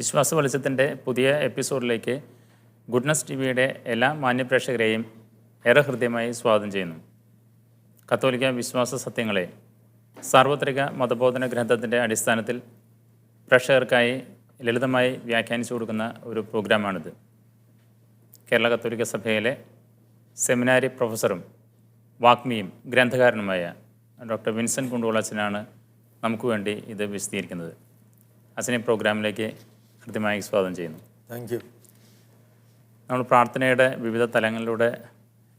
വിശ്വാസ വെളിച്ചത്തിൻ്റെ പുതിയ എപ്പിസോഡിലേക്ക് ഗുഡ്നസ് ടി വിയുടെ എല്ലാ മാന്യപ്രേക്ഷകരെയും ഏറെ ഹൃദ്യമായി സ്വാഗതം ചെയ്യുന്നു. കത്തോലിക്ക വിശ്വാസ സത്യങ്ങളെ സാർവത്രിക മതബോധന ഗ്രന്ഥത്തിൻ്റെ അടിസ്ഥാനത്തിൽ പ്രേക്ഷകർക്കായി ലളിതമായി വ്യാഖ്യാനിച്ചു കൊടുക്കുന്ന ഒരു പ്രോഗ്രാമാണിത്. കേരള കത്തോലിക്ക സഭയിലെ സെമിനാരി പ്രൊഫസറും വാഗ്മിയും ഗ്രന്ഥകാരനുമായ ഡോക്ടർ വിൻസെൻ്റ് കുണ്ടോൾ അച്ഛനാണ് നമുക്ക് വേണ്ടി ഇത് വിശദീകരിക്കുന്നത്. അച്ഛനെ പ്രോഗ്രാമിലേക്ക് കൃത്യമായി സ്വാഗതം ചെയ്യുന്നു. Thank you. നമ്മൾ പ്രാർത്ഥനയുടെ വിവിധ തലങ്ങളിലൂടെ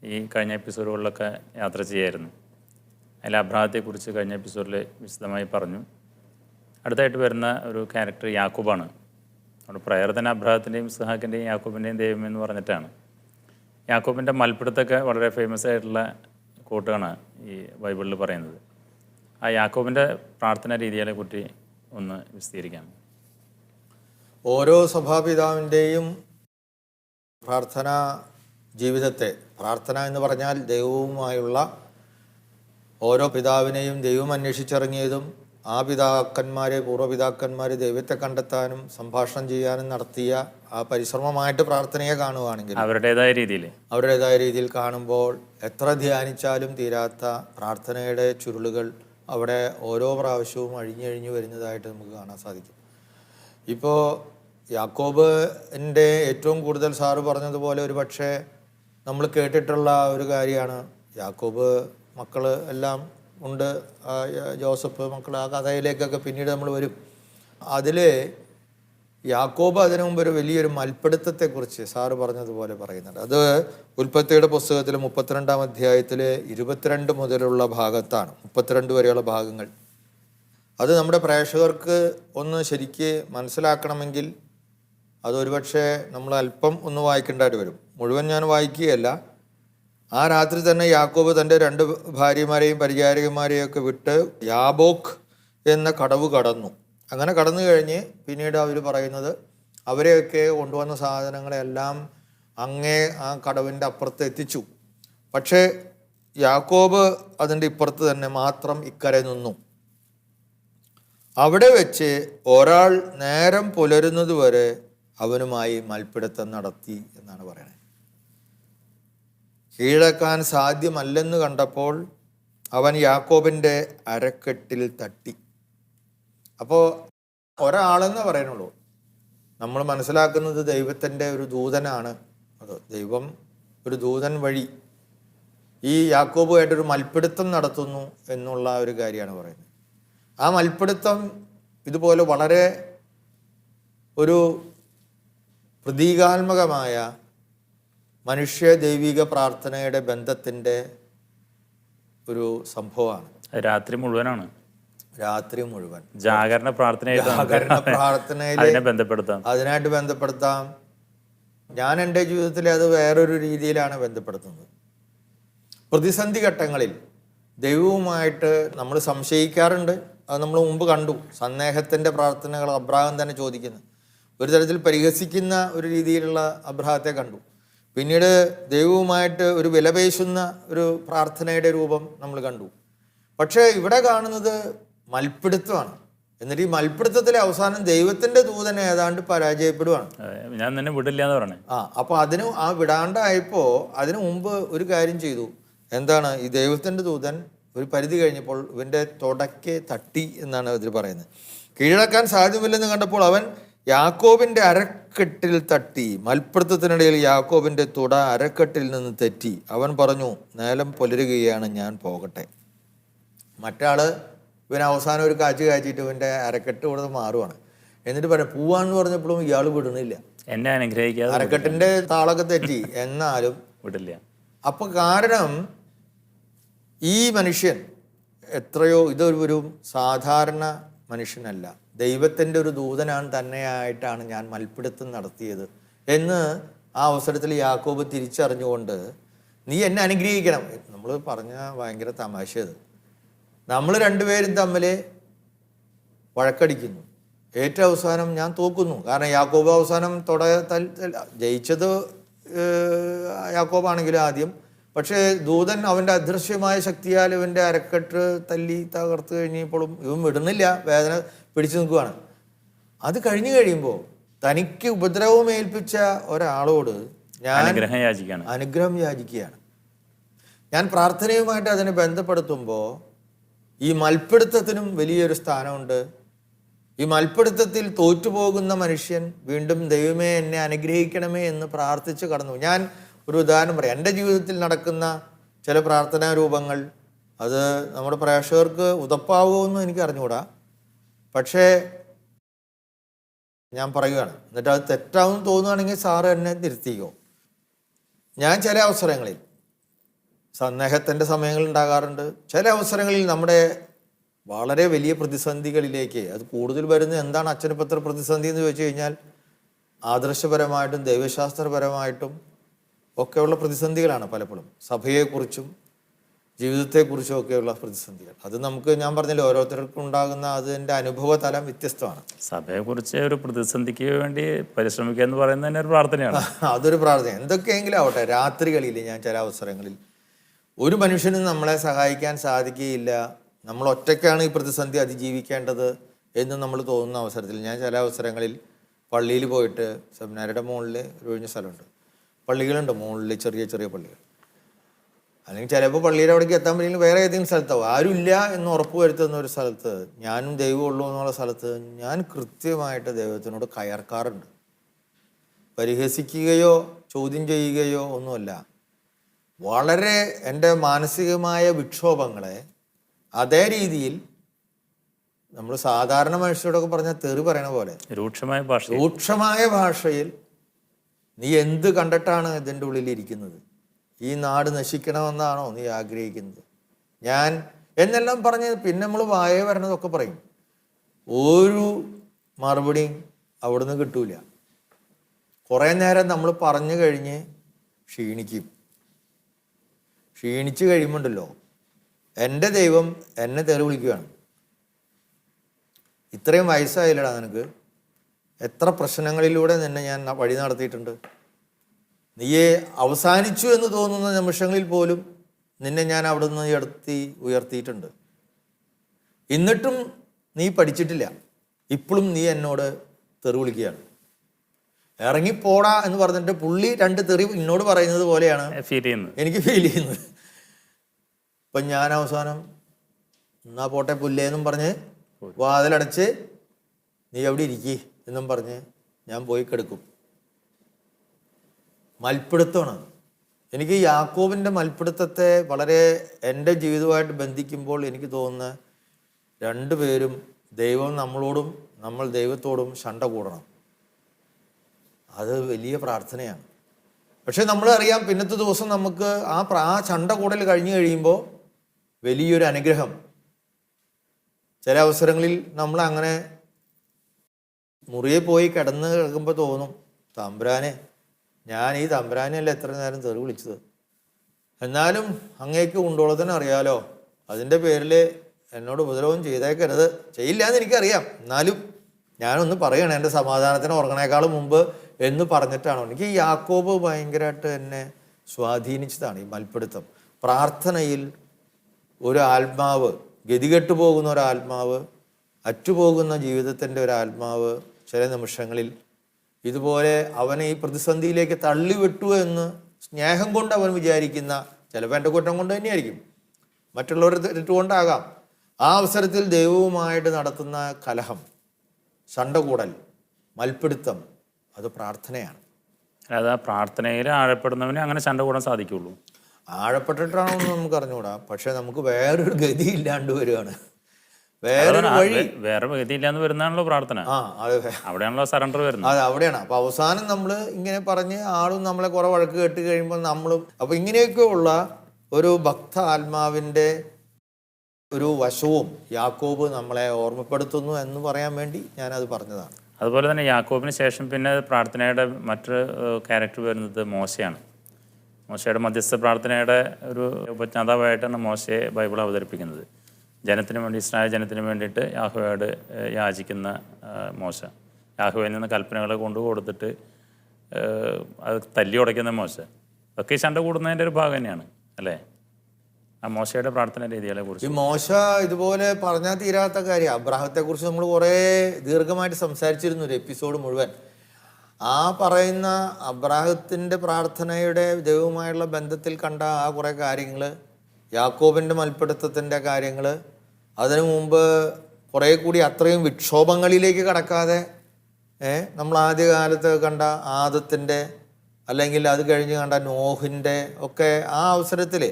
ഈ കഴിഞ്ഞ എപ്പിസോഡുകളിലൊക്കെ യാത്ര ചെയ്യായിരുന്നു. അതിൽ അബ്രാഹത്തെക്കുറിച്ച് കഴിഞ്ഞ എപ്പിസോഡിൽ വിശദമായി പറഞ്ഞു. അടുത്തായിട്ട് വരുന്ന ഒരു ക്യാരക്ടർ യാക്കൂബാണ്. നമ്മുടെ പ്രയർ തന്നെ അബ്രാഹത്തിൻ്റെയും ഇസ്ഹാക്കിൻ്റെയും യാക്കൂബിൻ്റെയും ദൈവം എന്ന് പറഞ്ഞിട്ടാണ്. യാക്കൂബിൻ്റെ മൽപ്പിടുത്തൊക്കെ വളരെ ഫേമസ് ആയിട്ടുള്ള കോട്ടാണ് ഈ ബൈബിളിൽ പറയുന്നത്. ആ യാക്കൂബിൻ്റെ പ്രാർത്ഥനാ രീതികളെ കുറിച്ച് ഒന്ന് വിശദീകരിക്കാം. ഓരോ സഭാപിതാവിൻ്റെയും പ്രാർത്ഥനാ ജീവിതത്തെ, പ്രാർത്ഥന എന്ന് പറഞ്ഞാൽ ദൈവവുമായുള്ള ഓരോ പിതാവിനെയും ദൈവം അന്വേഷിച്ചിറങ്ങിയതും ആ പിതാക്കന്മാരെ, പൂർവ്വപിതാക്കന്മാർ ദൈവത്തെ കണ്ടെത്താനും സംഭാഷണം ചെയ്യാനും നടത്തിയ ആ പരിശ്രമമായിട്ട് പ്രാർത്ഥനയെ കാണുകയാണെങ്കിൽ അവരുടേതായ രീതിയിൽ കാണുമ്പോൾ എത്ര ധ്യാനിച്ചാലും തീരാത്ത പ്രാർത്ഥനയുടെ ചുരുളുകൾ അവിടെ ഓരോ പ്രാവശ്യവും അഴിഞ്ഞഴിഞ്ഞു വരുന്നതായിട്ട് നമുക്ക് കാണാൻ സാധിക്കും. ഇപ്പോൾ യാക്കോബിൻ്റെ ഏറ്റവും കൂടുതൽ സാറ് പറഞ്ഞതുപോലെ ഒരു പക്ഷേ നമ്മൾ കേട്ടിട്ടുള്ള ഒരു കാര്യമാണ്. യാക്കോബ് മക്കൾ എല്ലാം ഉണ്ട്, ജോസഫ് മക്കൾ, ആ കഥയിലേക്കൊക്കെ പിന്നീട് നമ്മൾ വരും. അതിൽ യാക്കോബ് അതിനു മുമ്പ് ഒരു വലിയൊരു മൽപ്പിടുത്തത്തെക്കുറിച്ച് സാറ് പറഞ്ഞതുപോലെ പറയുന്നുണ്ട്. അത് ഉൽപ്പത്തിയുടെ പുസ്തകത്തിൽ 32-ാം അധ്യായത്തിൽ 22 മുതലുള്ള ഭാഗത്താണ്, 32 വരെയുള്ള ഭാഗങ്ങൾ. അത് നമ്മുടെ പ്രേക്ഷകർക്ക് ഒന്ന് ശരിക്ക് മനസ്സിലാക്കണമെങ്കിൽ അതൊരുപക്ഷെ നമ്മൾ അല്പം ഒന്ന് വായിക്കേണ്ടതായിട്ട് വരും. മുഴുവൻ ഞാൻ വായിക്കുകയല്ല. ആ രാത്രി തന്നെ യാക്കോബ് തൻ്റെ 2 ഭാര്യമാരെയും പരിചാരകന്മാരെയും ഒക്കെ വിട്ട് യാബോക്ക് എന്ന കടവ് കടന്നു. അങ്ങനെ കടന്നു കഴിഞ്ഞ് പിന്നീട് അവർ പറയുന്നത് അവരെയൊക്കെ കൊണ്ടുവന്ന സാധനങ്ങളെല്ലാം അങ്ങേ ആ കടവിൻ്റെ അപ്പുറത്ത് എത്തിച്ചു. പക്ഷേ യാക്കോബ് അതിൻ്റെ ഇപ്പുറത്ത് തന്നെ മാത്രം ഇക്കരെ നിന്നു. അവിടെ വെച്ച് ഒരാൾ നേരം പുലരുന്നത് വരെ അവനുമായി മൽപ്പിടുത്തം നടത്തി എന്നാണ് പറയുന്നത്. കീഴടക്കാൻ സാധ്യമല്ലെന്ന് കണ്ടപ്പോൾ അവൻ യാക്കോബിൻ്റെ അരക്കെട്ടിൽ തട്ടി. അപ്പോൾ ഒരാളെന്ന് പറയുന്നുള്ളൂ. നമ്മൾ മനസ്സിലാക്കുന്നത് ദൈവത്തിൻ്റെ ഒരു ദൂതനാണ്. അത് ദൈവം ഒരു ദൂതൻ വഴി ഈ യാക്കോബുമായിട്ടൊരു മൽപ്പിടുത്തം നടത്തുന്നു എന്നുള്ള ഒരു കാര്യമാണ് പറയുന്നത്. ആ മൽപ്പിടുത്തം ഇതുപോലെ വളരെ ഒരു പ്രതീകാത്മകമായ മനുഷ്യ ദൈവിക പ്രാർത്ഥനയുടെ ബന്ധത്തിൻ്റെ ഒരു സംഭവമാണ്. രാത്രി മുഴുവൻ ജാഗരണ പ്രാർത്ഥനയിൽ അതിനായിട്ട് ബന്ധപ്പെടുത്താം. ഞാൻ എൻ്റെ ജീവിതത്തിൽ അത് വേറൊരു രീതിയിലാണ് ബന്ധപ്പെടുത്തുന്നത്. പ്രതിസന്ധി ഘട്ടങ്ങളിൽ ദൈവവുമായിട്ട് നമ്മൾ സംശയിക്കാറുണ്ട്. അത് നമ്മൾ മുമ്പ് കണ്ടു. സന്ദേഹത്തിൻ്റെ പ്രാർത്ഥനകൾ അബ്രാഹം തന്നെ ചോദിക്കുന്നു. ഒരു തരത്തിൽ പരിഹസിക്കുന്ന ഒരു രീതിയിലുള്ള അബ്രാഹത്തെ കണ്ടു. പിന്നീട് ദൈവവുമായിട്ട് ഒരു വിലപേശുന്ന ഒരു പ്രാർത്ഥനയുടെ രൂപം നമ്മൾ കണ്ടു. പക്ഷേ ഇവിടെ കാണുന്നത് മൽപ്പിടുത്തമാണ്. എന്നിട്ട് ഈ മൽപ്പിടുത്തത്തിലെ അവസാനം ദൈവത്തിന്റെ ദൂതനെ ഏതാണ്ട് പരാജയപ്പെടുവാണ്. ഞാൻ തന്നെ വിടില്ല എന്ന് പറഞ്ഞു. അപ്പോൾ അതിന് ആ വിടാണ്ടായപ്പോൾ അതിനു മുമ്പ് ഒരു കാര്യം ചെയ്തു. എന്താണ്? ഈ ദൈവത്തിന്റെ ദൂതൻ ഒരു പരിധി കഴിഞ്ഞപ്പോൾ ഇവന്റെ തുടക്കെ തട്ടി എന്നാണ് ഇതിൽ പറയുന്നത്. കീഴടക്കാൻ സാധ്യമല്ലെന്ന് കണ്ടപ്പോൾ അവൻ യാക്കോബിന്റെ അരക്കെട്ടിൽ തട്ടി. മൽപ്പിടുത്തത്തിനിടയിൽ യാക്കോബിന്റെ തുട അരക്കെട്ടിൽ നിന്ന് തെറ്റി. അവൻ പറഞ്ഞു, നേരം പുലരുകയാണ്, ഞാൻ പോകട്ടെ. മറ്റാള് ഇവൻ അവസാനം ഒരു കാച്ചിട്ട് ഇവന്റെ അരക്കെട്ട് കൊടുത്ത് മാറുവാണ്. എന്നിട്ട് പറയാം പോവാന്ന് പറഞ്ഞപ്പോഴും ഇയാൾ വിടണില്ല. എന്നെ അനുഗ്രഹിക്കാതെ അരക്കെട്ടിന്റെ താളൊക്കെ തെറ്റി, എന്നാലും വിടില്ല. അപ്പൊ കാരണം ഈ മനുഷ്യൻ എത്രയോ ഇതൊരു സാധാരണ മനുഷ്യനല്ല, ദൈവത്തിൻ്റെ ഒരു ദൂതനാണ് തന്നെയായിട്ടാണ് ഞാൻ മൽപ്പിടുത്തം നടത്തിയത് എന്ന് ആ അവസരത്തിൽ യാക്കോബ് തിരിച്ചറിഞ്ഞുകൊണ്ട് നീ എന്നെ അനുഗ്രഹിക്കണം. നമ്മൾ പറഞ്ഞ ഭയങ്കര തമാശയത്. നമ്മൾ രണ്ടുപേരും തമ്മിൽ വഴക്കടിക്കുന്നു. ഏറ്റവും അവസാനം ഞാൻ തോക്കുന്നു. കാരണം യാക്കോബ് അവസാനം ജയിച്ചത് യാക്കോബാണെങ്കിലും ആദ്യം. പക്ഷേ ദൂതൻ അവൻ്റെ അദൃശ്യമായ ശക്തിയാൽ ഇവൻ്റെ അരക്കെട്ട് തല്ലി തകർത്ത് കഴിഞ്ഞപ്പോഴും ഇവൻ വിടുന്നില്ല, വേദന പിടിച്ചു നിൽക്കുകയാണ്. അത് കഴിഞ്ഞു കഴിയുമ്പോൾ തനിക്ക് ഉപദ്രവം ഏൽപ്പിച്ച ഒരാളോട് ഞാൻ അനുഗ്രഹം യാചിക്കാണ്. അനുഗ്രഹം യാചിക്കുകയാണ്. ഞാൻ പ്രാർത്ഥനയുമായിട്ട് അതിനെ ബന്ധപ്പെടുത്തുമ്പോൾ ഈ മൽപ്പിടുത്തത്തിനും വലിയൊരു സ്ഥാനമുണ്ട്. ഈ മൽപ്പിടുത്തത്തിൽ തോറ്റുപോകുന്ന മനുഷ്യൻ വീണ്ടും ദൈവമേ എന്നെ അനുഗ്രഹിക്കണമേ എന്ന് പ്രാർത്ഥിച്ച് കടന്നു. ഞാൻ ഒരു ഉദാഹരണം പറയാം. എൻ്റെ ജീവിതത്തിൽ നടക്കുന്ന ചില പ്രാർത്ഥനാ രൂപങ്ങൾ അത് നമ്മുടെ പ്രേക്ഷകർക്ക് ഉതപ്പാവുമെന്ന് എനിക്ക് അറിഞ്ഞുകൂടാ. പക്ഷേ ഞാൻ പറയുകയാണ്, എന്നിട്ട് അത് തെറ്റാവും തോന്നുകയാണെങ്കിൽ സാറ് എന്നെ തിരുത്തിക്കോ. ഞാൻ ചില അവസരങ്ങളിൽ സന്ദേഹത്തിൻ്റെ സമയങ്ങൾ ഉണ്ടാകാറുണ്ട്. ചില അവസരങ്ങളിൽ നമ്മുടെ വളരെ വലിയ പ്രതിസന്ധികളിലേക്ക്, അത് കൂടുതൽ വരുന്നത് എന്താണ് അച്ഛനിപ്പോൾ ഇത്ര പ്രതിസന്ധി എന്ന് ചോദിച്ചു കഴിഞ്ഞാൽ ആദർശപരമായിട്ടും ദൈവശാസ്ത്രപരമായിട്ടും ഒക്കെയുള്ള പ്രതിസന്ധികളാണ്. പലപ്പോഴും സഭയെക്കുറിച്ചും ജീവിതത്തെക്കുറിച്ചും ഒക്കെയുള്ള പ്രതിസന്ധികൾ. അത് നമുക്ക്, ഞാൻ പറഞ്ഞില്ല, ഓരോരുത്തർക്കും ഉണ്ടാകുന്ന അതിൻ്റെ അനുഭവ തലം വ്യത്യസ്തമാണ്. സഭയെക്കുറിച്ച് ഒരു പ്രതിസന്ധിക്ക് വേണ്ടി പരിശ്രമിക്കുക എന്ന് പറയുന്നത് തന്നെ ഒരു പ്രാർത്ഥനയാണ്. അതൊരു പ്രാർത്ഥന. എന്തൊക്കെയെങ്കിലും ആവട്ടെ, രാത്രികളിൽ ഞാൻ ചില അവസരങ്ങളിൽ ഒരു മനുഷ്യനും നമ്മളെ സഹായിക്കാൻ സാധിക്കുകയില്ല, നമ്മൾ ഒറ്റയ്ക്കാണ് ഈ പ്രതിസന്ധി അതിജീവിക്കേണ്ടത് എന്ന് നമ്മൾ തോന്നുന്ന അവസരത്തിൽ ഞാൻ ചില അവസരങ്ങളിൽ പള്ളിയിൽ പോയിട്ട്, സെമിനാരിയുടെ മുകളിൽ ഒരു ഒഴിഞ്ഞ സ്ഥലമുണ്ട്, പള്ളികളുണ്ട് മുകളിൽ, ചെറിയ ചെറിയ പള്ളികൾ, അല്ലെങ്കിൽ ചിലപ്പോൾ പള്ളിയുടെ അവിടേക്ക് എത്താൻ പറ്റില്ലെങ്കിൽ വേറെ ഏതെങ്കിലും സ്ഥലത്താവും, ആരുമില്ല എന്ന് ഉറപ്പ് വരുത്തുന്ന ഒരു സ്ഥലത്ത്, ഞാനും ദൈവം ഉള്ളൂ എന്നുള്ള സ്ഥലത്ത് ഞാൻ കൃത്യമായിട്ട് ദൈവത്തിനോട് കയർക്കാറുണ്ട്. പരിഹസിക്കുകയോ ചോദ്യം ചെയ്യുകയോ ഒന്നുമല്ല. വളരെ എൻ്റെ മാനസികമായ വിക്ഷോഭങ്ങളെ അതേ രീതിയിൽ നമ്മൾ സാധാരണ മനുഷ്യരോടൊക്കെ പറഞ്ഞാൽ തെറി പറയണ പോലെ രൂക്ഷമായ ഭാഷയിൽ നീ എന്ത് കണ്ടിട്ടാണ് ഇതിൻ്റെ ഉള്ളിലിരിക്കുന്നത്? ഈ നാട് നശിക്കണമെന്നാണോ നീ ആഗ്രഹിക്കുന്നത്? ഞാൻ എന്നെല്ലാം പറഞ്ഞ് പിന്നെ നമ്മൾ വായ വരണതൊക്കെ പറയും. ഒരു മറുപടിയും അവിടുന്ന് കിട്ടൂല. കുറേ നേരം നമ്മൾ പറഞ്ഞു കഴിഞ്ഞ് ക്ഷീണിച്ച് കഴിയുമ്പോണ്ടല്ലോ എൻ്റെ ദൈവം എന്നെ തെറി വിളിക്കുകയാണ്. ഇത്രയും വയസ്സായില്ലടാ നിനക്ക്, എത്ര പ്രശ്നങ്ങളിലൂടെ നിന്നെ ഞാൻ വഴി നടത്തിയിട്ടുണ്ട്, നീയെ അവസാനിച്ചു എന്ന് തോന്നുന്ന നിമിഷങ്ങളിൽ പോലും നിന്നെ ഞാൻ അവിടെ നിന്ന് ഉയർത്തിയിട്ടുണ്ട്. എന്നിട്ടും നീ പഠിച്ചിട്ടില്ല, ഇപ്പോഴും നീ എന്നോട് തെറി വിളിക്കുകയാണ്. ഇറങ്ങിപ്പോടാ എന്ന് പറഞ്ഞിട്ട് പുള്ളി 2 തെറി എന്നോട് പറയുന്നത് പോലെയാണ് എനിക്ക് ഫീൽ ചെയ്യുന്നത്. ഇപ്പം ഞാൻ അവസാനം എന്നാ പോട്ടെ പുല്ലേന്നും പറഞ്ഞ് വാതിലടച്ച് നീ എവിടെ ഇരിക്കേ എന്നും പറഞ്ഞ് ഞാൻ പോയി കിടക്കും. മൽപ്പിടുത്തമാണ്. എനിക്ക് യാക്കോബിൻ്റെ മൽപ്പിടുത്തത്തെ വളരെ എൻ്റെ ജീവിതമായിട്ട് ബന്ധിക്കുമ്പോൾ എനിക്ക് തോന്നുന്ന 2 പേരും ദൈവം നമ്മളോടും നമ്മൾ ദൈവത്തോടും ശണ്ട കൂടണം. അത് വലിയ പ്രാർത്ഥനയാണ്. പക്ഷെ നമ്മൾ അറിയാം, പിന്നത്തെ ദിവസം നമുക്ക് ആ ശണ്ട കൂടൽ കഴിഞ്ഞു കഴിയുമ്പോൾ വലിയൊരു അനുഗ്രഹം. ചില അവസരങ്ങളിൽ നമ്മൾ അങ്ങനെ മുറിയെ പോയി കിടക്കുമ്പോൾ തോന്നും, തമ്പുരാനെ, ഞാൻ ഈ തമ്പുരാനെയല്ല എത്ര നേരം തെറി വിളിച്ചത്, എന്നാലും അങ്ങേക്ക് ഉണ്ടോളത്തിന് അറിയാലോ, അതിൻ്റെ പേരിൽ എന്നോട് ഉപദ്രവം ചെയ്തേക്കരുത്. ചെയ്യില്ല എന്ന് എനിക്കറിയാം, എന്നാലും ഞാനൊന്ന് പറയണേ എൻ്റെ സമാധാനത്തിന് ഉറങ്ങണേക്കാളും മുമ്പ് എന്ന് പറഞ്ഞിട്ടാണോ. എനിക്ക് ഈ യാക്കോബ് ഭയങ്കരമായിട്ട് എന്നെ സ്വാധീനിച്ചതാണ് ഈ മൽപ്പിടുത്തം. പ്രാർത്ഥനയിൽ ഒരു ആത്മാവ്, ഗതികെട്ടു പോകുന്ന ഒരാത്മാവ്, അറ്റുപോകുന്ന ജീവിതത്തിൻ്റെ ഒരാത്മാവ് ചില നിമിഷങ്ങളിൽ ഇതുപോലെ അവനെ ഈ പ്രതിസന്ധിയിലേക്ക് തള്ളിവിട്ടു എന്ന് സ്നേഹം കൊണ്ട് അവൻ വിചാരിക്കുന്ന, ചിലപ്പോൾ എൻ്റെ കുറ്റം കൊണ്ട് തന്നെയായിരിക്കും, മറ്റുള്ളവർ തെറ്റുകൊണ്ടാകാം, ആ അവസരത്തിൽ ദൈവവുമായിട്ട് നടത്തുന്ന കലഹം, ശണ്ടകൂടൽ, മൽപ്പിടുത്തം, അത് പ്രാർത്ഥനയാണ്. അതായത് ആ പ്രാർത്ഥനയിൽ ആഴപ്പെടുന്നവന് അങ്ങനെ ശണ്ട കൂടാൻ സാധിക്കുള്ളൂ. ആഴപ്പെട്ടിട്ടാണോന്ന് നമുക്ക് അറിഞ്ഞുകൂടാ, പക്ഷെ നമുക്ക് വേറൊരു ഗതി ഇല്ലാണ്ട് വരികയാണ്, വേറൊരു വഴി, വേറെ ഗതി ഇല്ലാന്ന് വരുന്നതാണല്ലോ പ്രാർത്ഥന. അവിടെയാണല്ലോ സറണ്ടർ വരുന്നത്. അതെ, അവിടെയാണ്. അപ്പൊ അവസാനം നമ്മൾ ഇങ്ങനെ പറഞ്ഞ് ആളും നമ്മളെ കുറെ വഴക്ക് കേട്ട് കഴിയുമ്പോൾ നമ്മളും, അപ്പൊ ഇങ്ങനെയൊക്കെയുള്ള ഒരു ഭക്ത ആത്മാവിൻ്റെ ഒരു വശവും യാക്കോബ് നമ്മളെ ഓർമ്മപ്പെടുത്തുന്നു എന്ന് പറയാൻ വേണ്ടി ഞാനത് പറഞ്ഞതാണ്. അതുപോലെ തന്നെ യാക്കോബിന് ശേഷം പിന്നെ പ്രാർത്ഥനയുടെ മറ്റൊരു ക്യാരക്ടർ വരുന്നത് മോശയാണ്. മോശയുടെ മധ്യസ്ഥ പ്രാർത്ഥനയുടെ ഒരു ഉപജ്ഞാതാവായിട്ടാണ് മോശയെ ബൈബിൾ അവതരിപ്പിക്കുന്നത്. ജനത്തിന് വേണ്ടി, ഇസ്രായേൽ ജനത്തിന് വേണ്ടിയിട്ട് യാഹോവയോട് യാചിക്കുന്ന മോശ, യാഹോവയിൽ നിന്ന് കൽപ്പനകൾ കൊടുത്തിട്ട് അത് തല്ലി ഉടയ്ക്കുന്ന മോശ, ഒക്കെ ഈ ശണ്ട കൂടുന്നതിൻ്റെ ഒരു ഭാഗം തന്നെയാണ് അല്ലേ ആ മോശയുടെ പ്രാർത്ഥന രീതികളെ കുറിച്ച്? ഈ മോശ ഇതുപോലെ പറഞ്ഞാൽ തീരാത്ത കാര്യം. അബ്രാഹത്തെക്കുറിച്ച് നമ്മൾ കുറേ ദീർഘമായിട്ട് സംസാരിച്ചിരുന്നു, ഒരു എപ്പിസോഡ് മുഴുവൻ. ആ പറയുന്ന അബ്രാഹത്തിൻ്റെ പ്രാർത്ഥനയുടെ ദൈവവുമായുള്ള ബന്ധത്തിൽ കണ്ട ആ കുറേ കാര്യങ്ങൾ, യാക്കോബിൻ്റെ മൽപ്പിടുത്തത്തിൻ്റെ കാര്യങ്ങൾ, അതിനു മുമ്പ് കുറേ കൂടി അത്രയും വിക്ഷോഭങ്ങളിലേക്ക് കടക്കാതെ നമ്മൾ ആദ്യകാലത്ത് കണ്ട ആദത്തിൻ്റെ, അല്ലെങ്കിൽ അത് കഴിഞ്ഞ് കണ്ട നോഹിൻ്റെ ഒക്കെ ആ അവസരത്തിൽ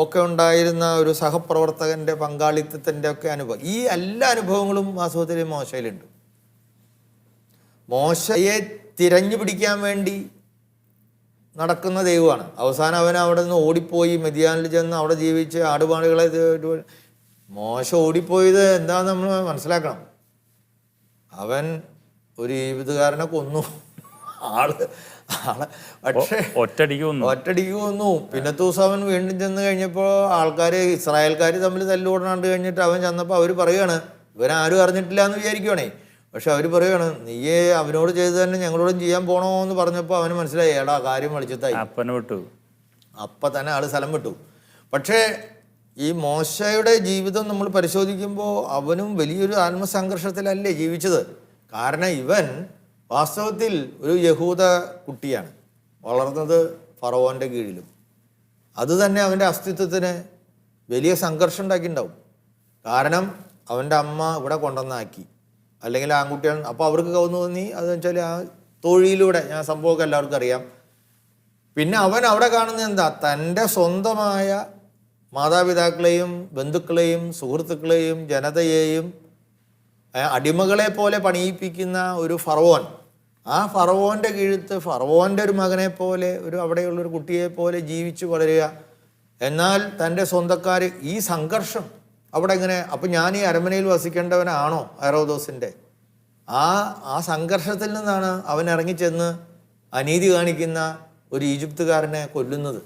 ഒക്കെ ഉണ്ടായിരുന്ന ഒരു സഹപ്രവർത്തകൻ്റെ പങ്കാളിത്തത്തിൻ്റെ ഒക്കെ അനുഭവം, ഈ എല്ലാ അനുഭവങ്ങളും വാസ്തവത്തിൽ മോശയിലുണ്ട്. മോശയെ തിരഞ്ഞു പിടിക്കാൻ വേണ്ടി നടക്കുന്ന ദൈവമാണ്. അവസാനം അവൻ അവിടെ നിന്ന് ഓടിപ്പോയി മെദിയാനിൽ ചെന്ന് അവിടെ ജീവിച്ച് ആടുപാടുകളെ മോശ ഓടിപ്പോയത് എന്താന്ന് നമ്മൾ മനസ്സിലാക്കണം. അവൻ ഒരു ഈജിപ്തുകാരനെ കൊന്നു, ആള് പക്ഷേ ഒറ്റടിക്ക് കൊന്നു. പിന്നത്തെ ദിവസം അവൻ വീണ്ടും ചെന്ന് കഴിഞ്ഞപ്പോൾ ആൾക്കാർ, ഇസ്രായേൽക്കാർ തമ്മിൽ തല്ലുകൂടാണ്ട് കഴിഞ്ഞിട്ട് അവൻ ചെന്നപ്പോൾ അവർ പറയുകയാണ്, ഇവനാരും അറിഞ്ഞിട്ടില്ല എന്ന് വിചാരിക്കുവാണേ. പക്ഷെ അവർ പറയുകയാണ്, നീയേ അവനോട് ചെയ്ത് തന്നെ ഞങ്ങളോടും ചെയ്യാൻ പോണോ എന്ന് പറഞ്ഞപ്പോൾ അവന് മനസ്സിലായി, എടാ കാര്യം വെളിച്ചത്തായി. അപ്പം തന്നെ ആൾ സ്ഥലം വിട്ടു. പക്ഷേ ഈ മോശയുടെ ജീവിതം നമ്മൾ പരിശോധിക്കുമ്പോൾ അവനും വലിയൊരു ആത്മസംഘർഷത്തിലല്ലേ ജീവിച്ചത്. കാരണം ഇവൻ വാസ്തവത്തിൽ ഒരു യഹൂദ കുട്ടിയാണ്, വളർന്നത് ഫറവോൻ്റെ കീഴിലും. അത് തന്നെ അവൻ്റെ അസ്തിത്വത്തിന് വലിയ സംഘർഷം ഉണ്ടാക്കിയിട്ടുണ്ടാവും. കാരണം അവൻ്റെ അമ്മ ഇവിടെ കൊണ്ടുവന്നാക്കി, അല്ലെങ്കിൽ ആൺകുട്ടിയാണ്. അപ്പോൾ അവർക്ക് തോന്നി, അതെന്ന് വെച്ചാൽ ആ തൊഴിലൂടെ, ഞാൻ സംഭവമൊക്കെ എല്ലാവർക്കും അറിയാം. പിന്നെ അവൻ അവിടെ കാണുന്നത് എന്താ, തൻ്റെ സ്വന്തമായ മാതാപിതാക്കളെയും ബന്ധുക്കളെയും സുഹൃത്തുക്കളെയും ജനതയെയും അടിമകളെ പോലെ പണിയിപ്പിക്കുന്ന ഒരു ഫറവോൻ. ആ ഫറവോൻ്റെ കീഴത്ത് ഫറവോൻ്റെ ഒരു മകനെ പോലെ, ഒരു അവിടെയുള്ളൊരു കുട്ടിയെ പോലെ ജീവിച്ചു വളരുക. എന്നാൽ തൻ്റെ സ്വന്തക്കാർ, ഈ സംഘർഷം അവിടെ എങ്ങനെ. അപ്പം ഞാൻ ഈ അരമനയിൽ വസിക്കേണ്ടവനാണോ ഹെറോദോസിൻ്റെ? ആ സംഘർഷത്തിൽ നിന്നാണ് അവൻ ഇറങ്ങിച്ചെന്ന് അനീതി കാണിക്കുന്ന ഒരു ഈജിപ്തുകാരനെ കൊല്ലുന്നത്.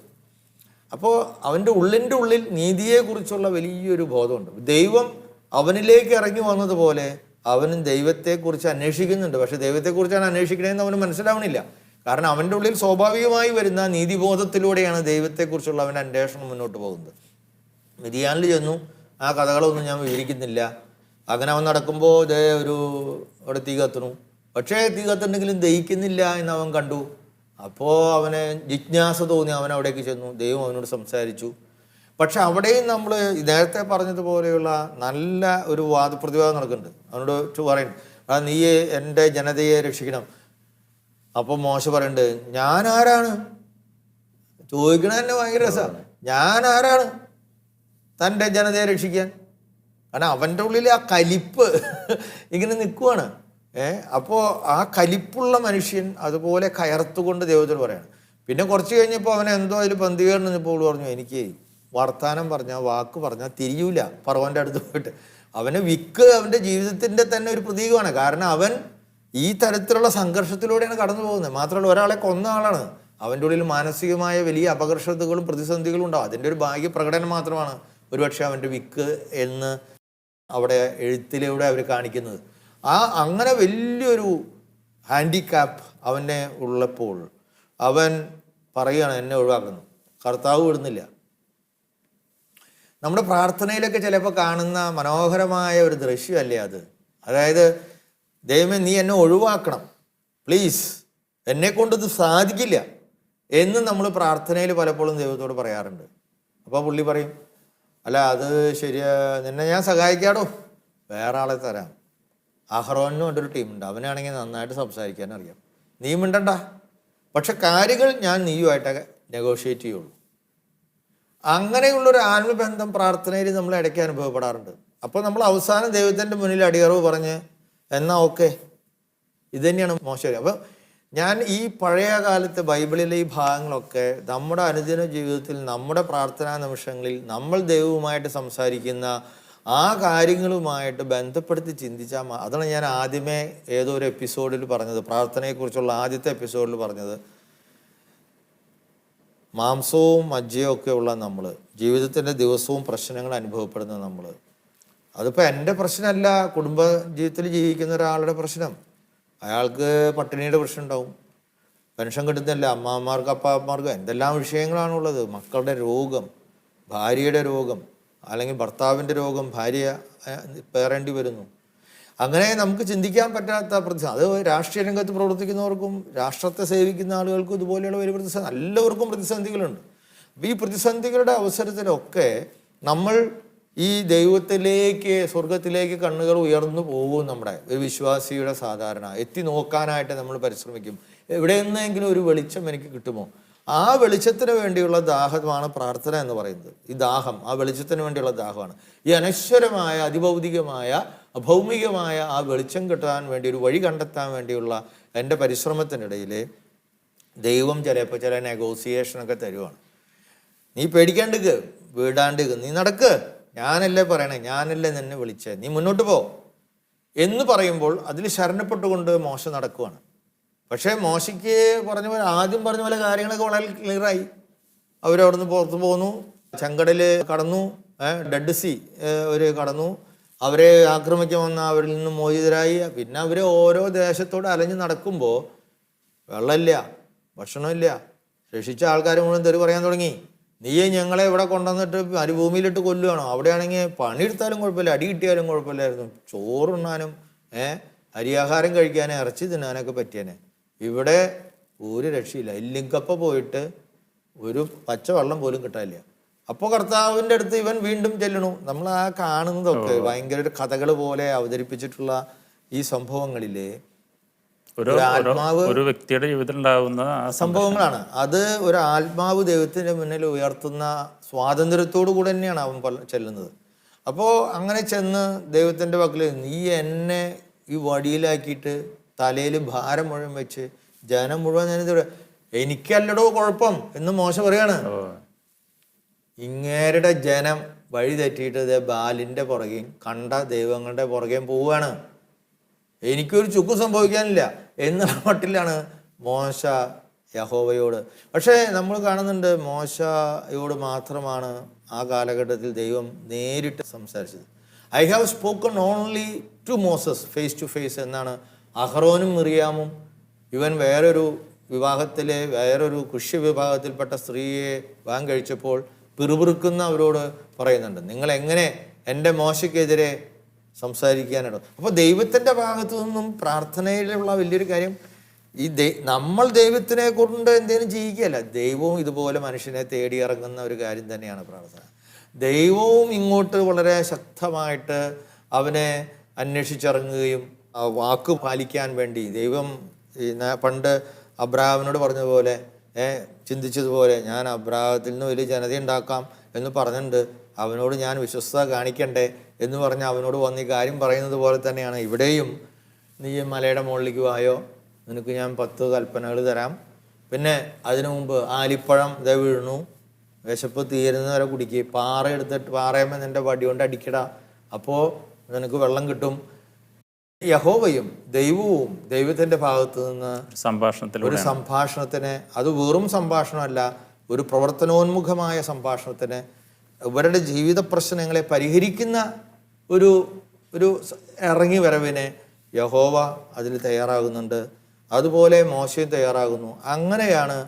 അപ്പോൾ അവൻ്റെ ഉള്ളിൽ നീതിയെക്കുറിച്ചുള്ള വലിയൊരു ബോധമുണ്ട്. ദൈവം അവനിലേക്ക് ഇറങ്ങി വന്നതുപോലെ അവനും ദൈവത്തെക്കുറിച്ച് അന്വേഷിക്കുന്നുണ്ട്. പക്ഷെ ദൈവത്തെക്കുറിച്ചാണ് അന്വേഷിക്കണതെന്ന് അവന് മനസ്സിലാവണില്ല. കാരണം അവൻ്റെ ഉള്ളിൽ സ്വാഭാവികമായി വരുന്ന നീതിബോധത്തിലൂടെയാണ് ദൈവത്തെക്കുറിച്ചുള്ള അവൻ്റെ അന്വേഷണം മുന്നോട്ട് പോകുന്നത്. മിദിയാനിൽ ചെന്നു, ആ കഥകളൊന്നും ഞാൻ വിവരിക്കുന്നില്ല. അങ്ങനെ അവൻ നടക്കുമ്പോൾ അവിടെ തീ കത്തുന്നു. പക്ഷേ തീ കത്തുണ്ടെങ്കിലും ദഹിക്കുന്നില്ല എന്ന് അവൻ കണ്ടു. അപ്പോൾ അവന് ജിജ്ഞാസ തോന്നി, അവൻ അവിടേക്ക് ചെന്നു, ദൈവം അവനോട് സംസാരിച്ചു. പക്ഷെ അവിടെയും നമ്മൾ നേരത്തെ പറഞ്ഞതുപോലെയുള്ള നല്ല ഒരു വാദപ്രതിവാദം നടക്കുന്നുണ്ട്. അവനോട് പറയുന്നുണ്ട്, നീ എൻ്റെ ജനതയെ രക്ഷിക്കണം. അപ്പോൾ മോശ പറയുന്നുണ്ട്, ഞാൻ ആരാണ് ചോദിക്കണ തന്നെ ഭയങ്കര രസമാണ്. ഞാൻ ആരാണ് തൻ്റെ ജനതയെ രക്ഷിക്കാൻ? കാരണം അവൻ്റെ ഉള്ളിൽ ആ കലിപ്പ് ഇങ്ങനെ നിൽക്കുവാണ്. അപ്പോൾ ആ കലിപ്പുള്ള മനുഷ്യൻ അതുപോലെ കയർത്തുകൊണ്ട് ദൈവത്തോട് പറയാണ്. പിന്നെ കുറച്ച് കഴിഞ്ഞപ്പോൾ അവൻ എന്തോ അതിൽ പന്തികേറിഞ്ഞപ്പോൾ പറഞ്ഞു, എനിക്ക് വർത്താനം പറഞ്ഞാൽ, വാക്ക് പറഞ്ഞാൽ തിരിയൂല. ഫറവോൻ്റെ അടുത്ത് പോയിട്ട് അവന് വിക്ക് അവൻ്റെ ജീവിതത്തിൻ്റെ തന്നെ ഒരു പ്രതീകമാണ്. കാരണം അവൻ ഈ തരത്തിലുള്ള സംഘർഷത്തിലൂടെയാണ് കടന്നു പോകുന്നത്. മാത്രമല്ല ഒരാളെ കൊന്ന ആളാണ്. അവൻ്റെ ഉള്ളിൽ മാനസികമായ വലിയ അപകർഷതകളും പ്രതിസന്ധികളും ഉണ്ടാവും. അതിൻ്റെ ഒരു ഭാഗ്യ പ്രകടനം മാത്രമാണ് ഒരുപക്ഷെ അവൻ്റെ വിക്ക് എന്ന് അവിടെ എഴുത്തിലൂടെ അവർ കാണിക്കുന്നത്. അങ്ങനെ വലിയൊരു ഹാൻഡിക്യാപ്പ് അവനെ ഉള്ളപ്പോൾ അവൻ പറയുകയാണ്, എന്നെ ഒഴിവാക്കുന്നു. കർത്താവ് വിടുന്നില്ല. നമ്മുടെ പ്രാർത്ഥനയിലൊക്കെ ചിലപ്പോൾ കാണുന്ന മനോഹരമായ ഒരു ദൃശ്യമല്ലേ അത്. അതായത്, ദൈവമേ നീ എന്നെ ഒഴിവാക്കണം, പ്ലീസ്, എന്നെക്കൊണ്ടിത് സാധിക്കില്ല എന്ന് നമ്മൾ പ്രാർത്ഥനയിൽ പലപ്പോഴും ദൈവത്തോട് പറയാറുണ്ട്. അപ്പോൾ പുള്ളി പറയും, അല്ല അത് ശരിയാ, നിന്നെ ഞാൻ സഹായിക്കാടോ, വേറെ ആളെ തരാം. അഹ്റോനും എൻ്റെ ഒരു ടീമുണ്ട്, അവനാണെങ്കിൽ നന്നായിട്ട് സംസാരിക്കാൻ അറിയാം, നീ മിണ്ടണ്ട, പക്ഷെ കാര്യങ്ങൾ ഞാൻ നീയുമായിട്ട് നെഗോഷിയേറ്റ് ചെയ്യുള്ളൂ. അങ്ങനെയുള്ളൊരു ആത്മബന്ധം പ്രാർത്ഥനയിൽ നമ്മൾ ഇടയ്ക്ക് അനുഭവപ്പെടാറുണ്ട്. അപ്പോൾ നമ്മൾ അവസാനം ദൈവത്തിൻ്റെ മുന്നിൽ അടിയറവ് പറഞ്ഞ് എന്നാൽ ഓക്കെ, ഇത് തന്നെയാണ് മോശം. അപ്പോൾ ഞാൻ ഈ പഴയ കാലത്തെ ബൈബിളിലെ ഈ ഭാഗങ്ങളൊക്കെ നമ്മുടെ അനുദിന ജീവിതത്തിൽ, നമ്മുടെ പ്രാർത്ഥനാ നിമിഷങ്ങളിൽ നമ്മൾ ദൈവവുമായിട്ട് സംസാരിക്കുന്ന ആ കാര്യങ്ങളുമായിട്ട് ബന്ധപ്പെടുത്തി ചിന്തിച്ചാൽ, അതാണ് ഞാൻ ആദ്യമേ ഏതോ ഒരു എപ്പിസോഡിൽ പറഞ്ഞത്, പ്രാർത്ഥനയെക്കുറിച്ചുള്ള ആദ്യത്തെ എപ്പിസോഡിൽ പറഞ്ഞത്. മാംസവും മജ്ജയും ഒക്കെ ഉള്ള നമ്മൾ, ജീവിതത്തിൻ്റെ ദിവസവും പ്രശ്നങ്ങൾ അനുഭവപ്പെടുന്ന നമ്മൾ, അതിപ്പോൾ എൻ്റെ പ്രശ്നമല്ല, കുടുംബ ജീവിതത്തിൽ ജീവിക്കുന്ന ഒരാളുടെ പ്രശ്നം. അയാൾക്ക് പട്ടിണിയുടെ പ്രശ്നം ഉണ്ടാവും, പെൻഷൻ കിട്ടുന്നില്ല, അമ്മമാർക്ക് അപ്പാപ്പന്മാർക്ക് എന്തെല്ലാം വിഷയങ്ങളാണുള്ളത്. മക്കളുടെ രോഗം, ഭാര്യയുടെ രോഗം, അല്ലെങ്കിൽ ഭർത്താവിൻ്റെ രോഗം, ഭാര്യ പേറേണ്ടി വരുന്നു. അങ്ങനെ നമുക്ക് ചിന്തിക്കാൻ പറ്റാത്ത പ്രതിസന്ധി, അത് രാഷ്ട്രീയ രംഗത്ത് പ്രവർത്തിക്കുന്നവർക്കും രാഷ്ട്രത്തെ സേവിക്കുന്ന ആളുകൾക്കും ഇതുപോലെയുള്ള വലിയ പ്രതിസന്ധി, എല്ലാവർക്കും പ്രതിസന്ധികളുണ്ട്. അപ്പോൾ ഈ പ്രതിസന്ധികളുടെ അവസരത്തിലൊക്കെ നമ്മൾ ഈ ദൈവത്തിലേക്ക്, സ്വർഗത്തിലേക്ക് കണ്ണുകൾ ഉയർന്നു പോകും. നമ്മുടെ ഒരു വിശ്വാസിയുടെ സാധാരണ എത്തി നോക്കാനായിട്ട് നമ്മൾ പരിശ്രമിക്കും. എവിടെ നിന്നെങ്കിലും ഒരു വെളിച്ചം എനിക്ക് കിട്ടുമോ? ആ വെളിച്ചത്തിന് വേണ്ടിയുള്ള ദാഹമാണ് പ്രാർത്ഥന എന്ന് പറയുന്നത്. ഈ ദാഹം, ആ വെളിച്ചത്തിന് വേണ്ടിയുള്ള ദാഹമാണ്. ഈ അനശ്വരമായ, അതിഭൗതികമായ, അഭൗമികമായ ആ വെളിച്ചം കിട്ടാൻ വേണ്ടി, ഒരു വഴി കണ്ടെത്താൻ വേണ്ടിയുള്ള എൻ്റെ പരിശ്രമത്തിനിടയിൽ ദൈവം ചിലപ്പോൾ ചില നെഗോസിയേഷനൊക്കെ തരുവാണ്. നീ പേടിക്കാണ്ടിക്ക്, വീടാണ്ടിക്ക്, നീ നടക്ക്, ഞാനല്ലേ പറയണേ, ഞാനല്ലേ നിന്നെ വിളിച്ചേ, നീ മുന്നോട്ട് പോ എന്ന് പറയുമ്പോൾ അതിൽ ശരണപ്പെട്ടുകൊണ്ട് മോശ നടക്കുവാണ്. പക്ഷേ മോശയ്ക്ക് ആദ്യം പറഞ്ഞ പോലെ കാര്യങ്ങളൊക്കെ വളരെ ക്ലിയറായി. അവരവിടുന്ന് പുറത്ത് പോന്നു, ചെങ്കടൽ കടന്നു, ഡെഡ് സീ അവർ കടന്നു, അവരെ ആക്രമിക്കാൻ വന്ന അവരിൽ നിന്ന് മോചിതരായി. പിന്നെ അവർ ഓരോ ദേശത്തോട് അലഞ്ഞ് നടക്കുമ്പോൾ വെള്ളമില്ല, ഭക്ഷണമില്ല. ശേഷിച്ച ആൾക്കാർ മുഴുവൻ തെറി പറയാൻ തുടങ്ങി. നീയെ ഞങ്ങളെ ഇവിടെ കൊണ്ടുവന്നിട്ട് മരുഭൂമിയിലിട്ട് കൊല്ലുകയാണോ? അവിടെയാണെങ്കിൽ പണിയെടുത്താലും കുഴപ്പമില്ല, അടി കിട്ടിയാലും കുഴപ്പമില്ലായിരുന്നു, ചോറുണ്ണാനും അരിയാഹാരം കഴിക്കാനും ഇറച്ചി തിന്നാനൊക്കെ പറ്റിയേനെ. ഇവിടെ ഒരു രക്ഷയില്ല, എല്ലിങ്കപ്പ പോയിട്ട് ഒരു പച്ച വെള്ളം പോലും കിട്ടാനില്ല. അപ്പോൾ കർത്താവിൻ്റെ അടുത്ത് ഇവൻ വീണ്ടും ചെല്ലണു. നമ്മൾ ആ കാണുന്നതൊക്കെ ഭയങ്കര കഥകൾ പോലെ അവതരിപ്പിച്ചിട്ടുള്ള ഈ സംഭവങ്ങളിൽ ഒരു വ്യക്തിയുടെ ജീവിതത്തിൽ ഉണ്ടാകുന്ന സംഭവങ്ങളാണ്. അത് ഒരു ആത്മാവ് ദൈവത്തിന് മുന്നിൽ ഉയർത്തുന്ന സ്വാതന്ത്ര്യത്തോടു കൂടെ തന്നെയാണ് അവൻ ചെല്ലുന്നത്. അപ്പോൾ അങ്ങനെ ചെന്ന് ദൈവത്തിൻ്റെ പക്കൽ, നീ എന്നെ ഈ വടിയിലാക്കിയിട്ട് തലയിൽ ഭാരം മുഴുവൻ വെച്ച് ജനം മുഴുവൻ എനിക്കല്ലടോ കുഴപ്പം എന്ന് മോശ പറയാണ്. ഇങ്ങേരുടെ ജനം വഴി തെറ്റിയിട്ട് ഇതേ ബാലിൻ്റെ പുറകെയും കണ്ട ദൈവങ്ങളുടെ പുറകെയും പോവുകയാണ്, എനിക്കൊരു ചുക്കും സംഭവിക്കാനില്ല എന്നുള്ള മട്ടിലാണ് മോശ യഹോവയോട്. പക്ഷേ നമ്മൾ കാണുന്നുണ്ട്, മോശയോട് മാത്രമാണ് ആ കാലഘട്ടത്തിൽ ദൈവം നേരിട്ട് സംസാരിച്ചത്. I have spoken only to Moses face to face എന്നാണ് അഹ്റോനും മിറിയാമും ഇവൻ വേറൊരു വിവാഹത്തിലെ വേറൊരു കൃഷ്യ വിഭാഗത്തിൽപ്പെട്ട സ്ത്രീയെ വിവാഹം കഴിച്ചപ്പോൾ പിറുപിറുക്കുന്ന അവരോട് പറയുന്നുണ്ട്, നിങ്ങൾ എങ്ങനെ എൻ്റെ മോശയ്ക്കെതിരെ സംസാരിക്കാനാണ്. അപ്പോൾ ദൈവത്തിൻ്റെ ഭാഗത്തു നിന്നും പ്രാർത്ഥനയിലുള്ള വലിയൊരു കാര്യം, ഈ നമ്മൾ ദൈവത്തിനെ കൊണ്ട് എന്തെങ്കിലും ചെയ്യിക്കുകയല്ല, ദൈവവും ഇതുപോലെ മനുഷ്യനെ തേടി ഇറങ്ങുന്ന ഒരു കാര്യം തന്നെയാണ് പ്രാർത്ഥന. ദൈവവും ഇങ്ങോട്ട് വളരെ ശക്തമായിട്ട് അവനെ അന്വേഷിച്ചിറങ്ങുകയും ആ വാക്ക് പാലിക്കാൻ വേണ്ടി ദൈവം പണ്ട് അബ്രാഹാമിനോട് പറഞ്ഞതുപോലെ ചിന്തിച്ചതുപോലെ, ഞാൻ അബ്രാഹത്തിൽ നിന്ന് വലിയ ജനത ഉണ്ടാക്കാം എന്ന് പറഞ്ഞിട്ടുണ്ട്, അവനോട് ഞാൻ വിശ്വസ്തത കാണിക്കണ്ടേ എന്ന് പറഞ്ഞ് അവനോട് വന്ന് ഈ കാര്യം പറയുന്നത് പോലെ തന്നെയാണ് ഇവിടെയും. നീ മലയുടെ മുകളിലേക്ക് വായോ, നിനക്ക് ഞാൻ 10 കൽപ്പനകൾ തരാം, പിന്നെ അതിനു മുമ്പ് ആലിപ്പഴം ഇതേ വീഴുന്നു, വിശപ്പ് തീരുന്നവരെ കുടിക്കുക, പാറ എടുത്തിട്ട് പാറയമ്മ നിൻ്റെ വടി കൊണ്ട് അടിക്കട, അപ്പോൾ നിനക്ക് വെള്ളം കിട്ടും. യഹോവയും ദൈവവും ദൈവത്തിൻ്റെ ഭാഗത്ത് നിന്ന് ഒരു സംഭാഷണത്തിന്, അത് വെറും സംഭാഷണമല്ല, ഒരു പ്രവർത്തനോന്മുഖമായ സംഭാഷണത്തിന്, ഇവരുടെ ജീവിത പ്രശ്നങ്ങളെ പരിഹരിക്കുന്ന ഒരു ഇറങ്ങി വരവിനെ യഹോവ അതിൽ തയ്യാറാകുന്നുണ്ട്. അതുപോലെ മോശയും തയ്യാറാകുന്നു. അങ്ങനെയാണ്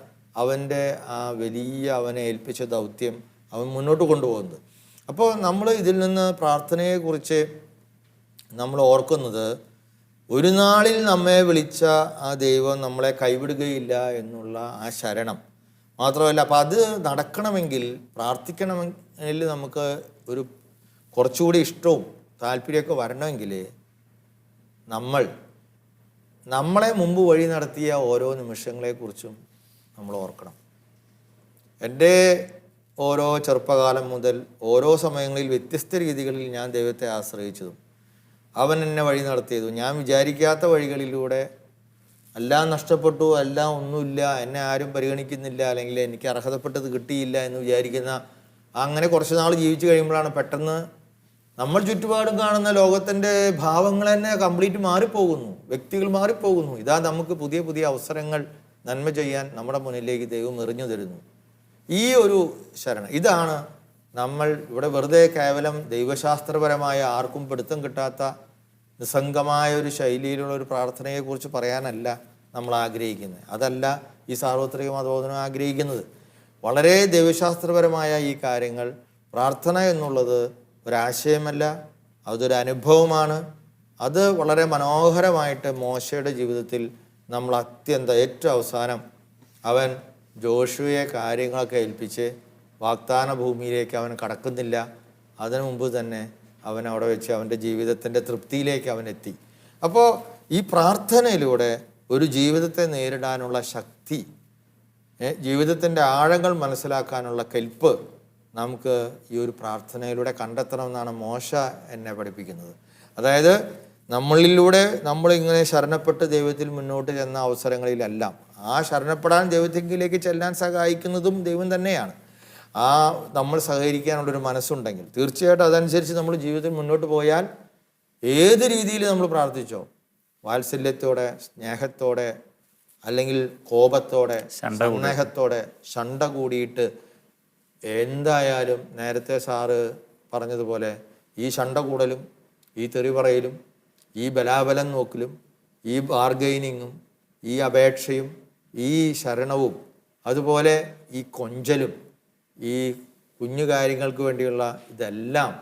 അവൻ്റെ ആ വലിയ അവനെ ഏൽപ്പിച്ച ദൗത്യം അവൻ മുന്നോട്ട് കൊണ്ടുപോകുന്നത്. അപ്പോൾ നമ്മൾ ഇതിൽ നിന്ന് പ്രാർത്ഥനയെക്കുറിച്ച് നമ്മൾ ഓർക്കുന്നത്, ഒരു നാളിൽ നമ്മെ വിളിച്ച ആ ദൈവം നമ്മളെ കൈവിടുകയില്ല എന്നുള്ള ആ ശരണം മാത്രമല്ല. അപ്പം അത് നടക്കണമെങ്കിൽ, പ്രാർത്ഥിക്കണമെങ്കിൽ നമുക്ക് ഒരു കുറച്ചുകൂടി ഇഷ്ടവും താല്പര്യമൊക്കെ വരണമെങ്കിൽ നമ്മളെ മുമ്പ് വഴി നടത്തിയ ഓരോ നിമിഷങ്ങളെക്കുറിച്ചും നമ്മൾ ഓർക്കണം. എൻ്റെ ഓരോ ചെറുപ്പകാലം മുതൽ ഓരോ സമയങ്ങളിൽ വ്യത്യസ്ത രീതികളിൽ ഞാൻ ദൈവത്തെ ആശ്രയിച്ചതും അവൻ എന്നെ വഴി നടത്തിയതും, ഞാൻ വിചാരിക്കാത്ത വഴികളിലൂടെ എല്ലാം നഷ്ടപ്പെട്ടു, എല്ലാം ഒന്നുമില്ല, എന്നെ ആരും പരിഗണിക്കുന്നില്ല, അല്ലെങ്കിൽ എനിക്ക് അർഹതപ്പെട്ടത് കിട്ടിയില്ല എന്ന് വിചാരിക്കുന്ന, അങ്ങനെ കുറച്ച് നാൾ ജീവിച്ചു കഴിയുമ്പോഴാണ് പെട്ടെന്ന് നമ്മൾ ചുറ്റുപാടും കാണുന്ന ലോകത്തിൻ്റെ ഭാവങ്ങൾ തന്നെ കംപ്ലീറ്റ് മാറിപ്പോകുന്നു, വ്യക്തികൾ മാറിപ്പോകുന്നു. ഇതാ നമുക്ക് പുതിയ പുതിയ അവസരങ്ങൾ നന്മ ചെയ്യാൻ നമ്മുടെ മുന്നിലേക്ക് ദൈവം എറിഞ്ഞു തരുന്നു. ഈ ഒരു ശരണം, ഇതാണ് നമ്മൾ ഇവിടെ വെറുതെ കേവലം ദൈവശാസ്ത്രപരമായ ആർക്കും പിടുത്തം കിട്ടാത്ത നിസ്സംഗമായ ഒരു ശൈലിയിലുള്ള ഒരു പ്രാർത്ഥനയെക്കുറിച്ച് പറയാനല്ല നമ്മൾ ആഗ്രഹിക്കുന്നത്. അതല്ല ഈ സാർവത്രിക മതബോധനം ആഗ്രഹിക്കുന്നത്. വളരെ ദൈവശാസ്ത്രപരമായ ഈ കാര്യങ്ങൾ, പ്രാർത്ഥന എന്നുള്ളത് ഒരാശയമല്ല, അതൊരു അനുഭവമാണ്. അത് വളരെ മനോഹരമായിട്ട് മോശയുടെ ജീവിതത്തിൽ നമ്മൾ ഏറ്റവും അവസാനം അവൻ ജോഷുവയെ കാര്യങ്ങളൊക്കെ ഏൽപ്പിച്ച് വാഗ്ദാന ഭൂമിയിലേക്ക് അവൻ കടക്കുന്നില്ല. അതിനു മുമ്പ് തന്നെ അവൻ അവിടെ വെച്ച് അവൻ്റെ ജീവിതത്തിൻ്റെ തൃപ്തിയിലേക്ക് അവൻ എത്തി. അപ്പോൾ ഈ പ്രാർത്ഥനയിലൂടെ ഒരു ജീവിതത്തെ നേരിടാനുള്ള ശക്തി, ജീവിതത്തിൻ്റെ ആഴങ്ങൾ മനസ്സിലാക്കാനുള്ള കെൽപ്പ് നമുക്ക് ഈ ഒരു പ്രാർത്ഥനയിലൂടെ കണ്ടെത്തണമെന്നാണ് മോശ എന്നെ പഠിപ്പിക്കുന്നത്. അതായത് നമ്മളിങ്ങനെ ശരണപ്പെട്ട് ദൈവത്തിൽ മുന്നോട്ട് ചെന്ന അവസരങ്ങളിലെല്ലാം ആ ശരണപ്പെടാൻ ദൈവത്തിലേക്ക് ചെല്ലാൻ സഹായിക്കുന്നതും ദൈവം തന്നെയാണ്. നമ്മൾ സഹകരിക്കാനുള്ളൊരു മനസ്സുണ്ടെങ്കിൽ തീർച്ചയായിട്ടും അതനുസരിച്ച് നമ്മൾ ജീവിതത്തിൽ മുന്നോട്ട് പോയാൽ ഏത് രീതിയിൽ നമ്മൾ പ്രാർത്ഥിച്ചോ, വാത്സല്യത്തോടെ, സ്നേഹത്തോടെ, അല്ലെങ്കിൽ കോപത്തോടെ, സ്നേഹത്തോടെ, ശണ്ട കൂടിയിട്ട്, എന്തായാലും നേരത്തെ സാറ് പറഞ്ഞതുപോലെ ഈ ശണ്ട കൂടലും, ഈ തെറി പറയലും, ഈ ബലാബലം നോക്കലും, ഈ ബാർഗൈനിങ്ങും, ഈ അപേക്ഷയും, ഈ ശരണവും, അതുപോലെ ഈ കൊഞ്ചലും, ഈ കുഞ്ഞു കാര്യങ്ങൾക്ക് വേണ്ടിയുള്ള ഇതെല്ലാം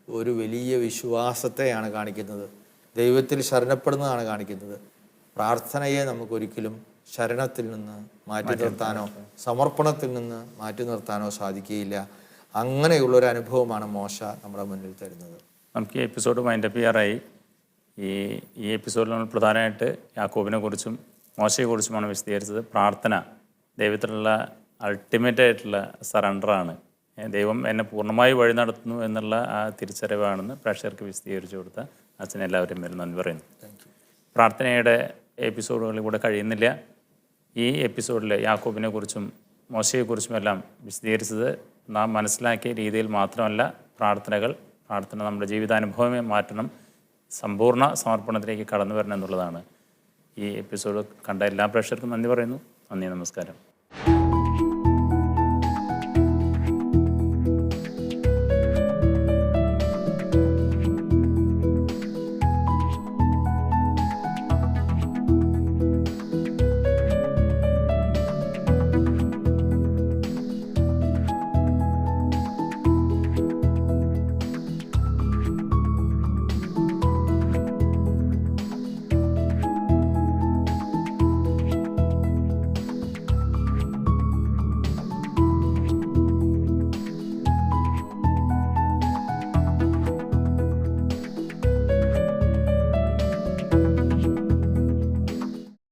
ഒരു വലിയ വിശ്വാസത്തെയാണ് കാണിക്കുന്നത്, ദൈവത്തിൽ ശരണപ്പെടുന്നതാണ് കാണിക്കുന്നത്. പ്രാർത്ഥനയെ നമുക്കൊരിക്കലും ശരണത്തിൽ നിന്ന് മാറ്റി നിർത്താനോ സമർപ്പണത്തിൽ നിന്ന് മാറ്റി നിർത്താനോ സാധിക്കുകയില്ല. അങ്ങനെയുള്ളൊരു അനുഭവമാണ് മോശ നമ്മുടെ മുന്നിൽ തരുന്നത്. നമുക്ക് ഈ എപ്പിസോഡ് വൈൻഡപ്പ് ചെയ്യാറായി. ഈ എപ്പിസോഡിൽ നമ്മൾ പ്രധാനമായിട്ട് യാക്കോബിനെ കുറിച്ചും മോശയെക്കുറിച്ചുമാണ് വിശദീകരിച്ചത്. പ്രാർത്ഥന ദൈവത്തിലുള്ള അൾട്ടിമേറ്റ് ആയിട്ടുള്ള സറണ്ടറാണ്. ദൈവം എന്നെ പൂർണ്ണമായി വഴി നടത്തുന്നു എന്നുള്ള ആ തിരിച്ചറിവാണെന്ന് പ്രേക്ഷകർക്ക് വിശദീകരിച്ചു കൊടുത്ത അച്ഛനെ എല്ലാവരും പേരും നന്ദി പറയുന്നു. പ്രാർത്ഥനയുടെ എപ്പിസോഡുകളിൽ കൂടെ കഴിയുന്നില്ല. ഈ എപ്പിസോഡിൽ യാക്കോബിനെ കുറിച്ചും മോശയെക്കുറിച്ചും എല്ലാം വിശദീകരിച്ചത് നാം മനസ്സിലാക്കിയ രീതിയിൽ മാത്രമല്ല. പ്രാർത്ഥന നമ്മുടെ ജീവിതാനുഭവമേ മാറ്റണം, സമ്പൂർണ്ണ സമർപ്പണത്തിലേക്ക് കടന്നു വരണം എന്നുള്ളതാണ്. ഈ എപ്പിസോഡ് കണ്ട എല്ലാ പ്രേക്ഷകർക്കും നന്ദി പറയുന്നു. നന്ദി, നമസ്കാരം.